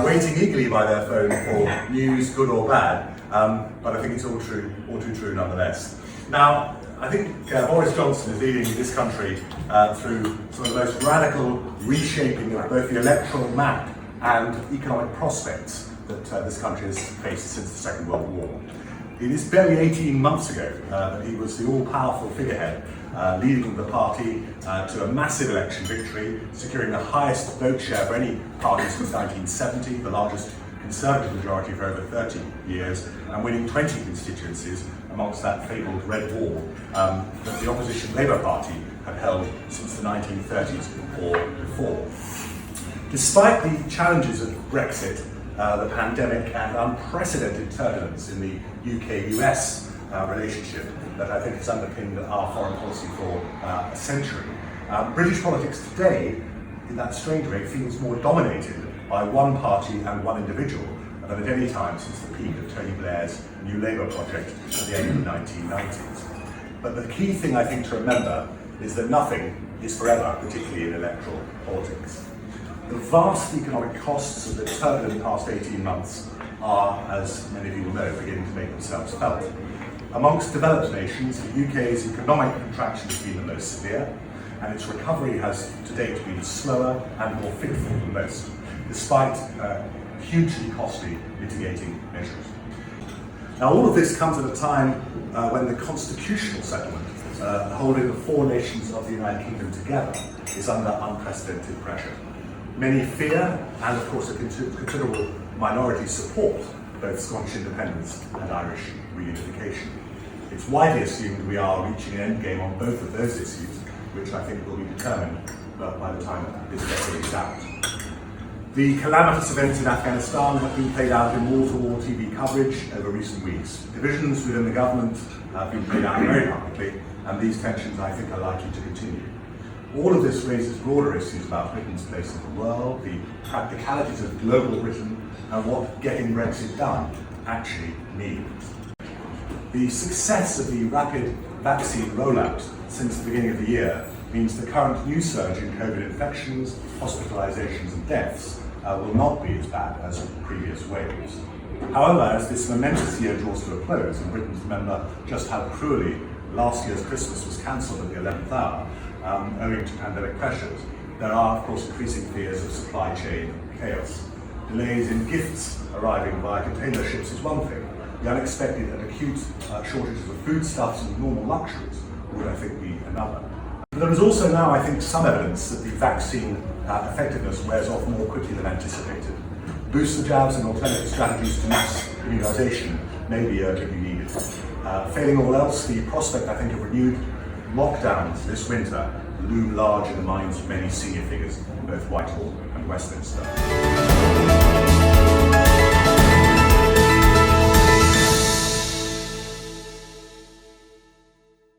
waiting eagerly by their phone for news, good or bad, but I think it's all too true nonetheless. Now, I think Boris Johnson is leading this country through some of the most radical reshaping of both the electoral map and economic prospects that this country has faced since the Second World War. It is barely 18 months ago that he was the all-powerful figurehead leading the party to a massive election victory, securing the highest vote share for any party since 1970, the largest Conservative majority for over 30 years, and winning 20 constituencies amongst that fabled Red Wall that the opposition Labour Party had held since the 1930s or before. Despite the challenges of Brexit, the pandemic and unprecedented turbulence in the UK-US relationship that I think has underpinned our foreign policy for a century, British politics today, in that strange way, feels more dominated by one party and one individual than at any time since the peak of Tony Blair's New Labour project at the end of the 1990s. But the key thing I think to remember is that nothing is forever, particularly in electoral politics. The vast economic costs of the turbulent past 18 months are, as many of you will know, beginning to make themselves felt. Amongst developed nations, the UK's economic contraction has been the most severe, and its recovery has to date been slower and more fitful than most, despite hugely costly mitigating measures. Now, all of this comes at a time when the constitutional settlement, holding the four nations of the United Kingdom together, is under unprecedented pressure. Many fear, and of course a considerable minority support, both Scottish independence and Irish reunification. It's widely assumed we are reaching an endgame on both of those issues, which I think will be determined by the time this decade is out. The calamitous events in Afghanistan have been played out in wall-to-wall TV coverage over recent weeks. Divisions within the government have been played out very publicly, and these tensions, I think, are likely to continue. All of this raises broader issues about Britain's place in the world, the practicalities of global Britain, and what getting Brexit done actually means. The success of the rapid vaccine rollout since the beginning of the year means the current new surge in COVID infections, hospitalisations and deaths will not be as bad as previous waves. However, as this momentous year draws to a close and Britons remember just how cruelly last year's Christmas was cancelled at the 11th hour, owing to pandemic pressures, there are of course increasing fears of supply chain chaos. Delays in gifts arriving via container ships is one thing. The unexpected and acute shortages of foodstuffs and normal luxuries would, I think, be another. But there is also now, I think, some evidence that the vaccine effectiveness wears off more quickly than anticipated. Booster jabs and alternative strategies to mass immunisation may be urgently needed. Failing all else, the prospect, I think, of renewed lockdowns this winter loom large in the minds of many senior figures in both Whitehall and Westminster.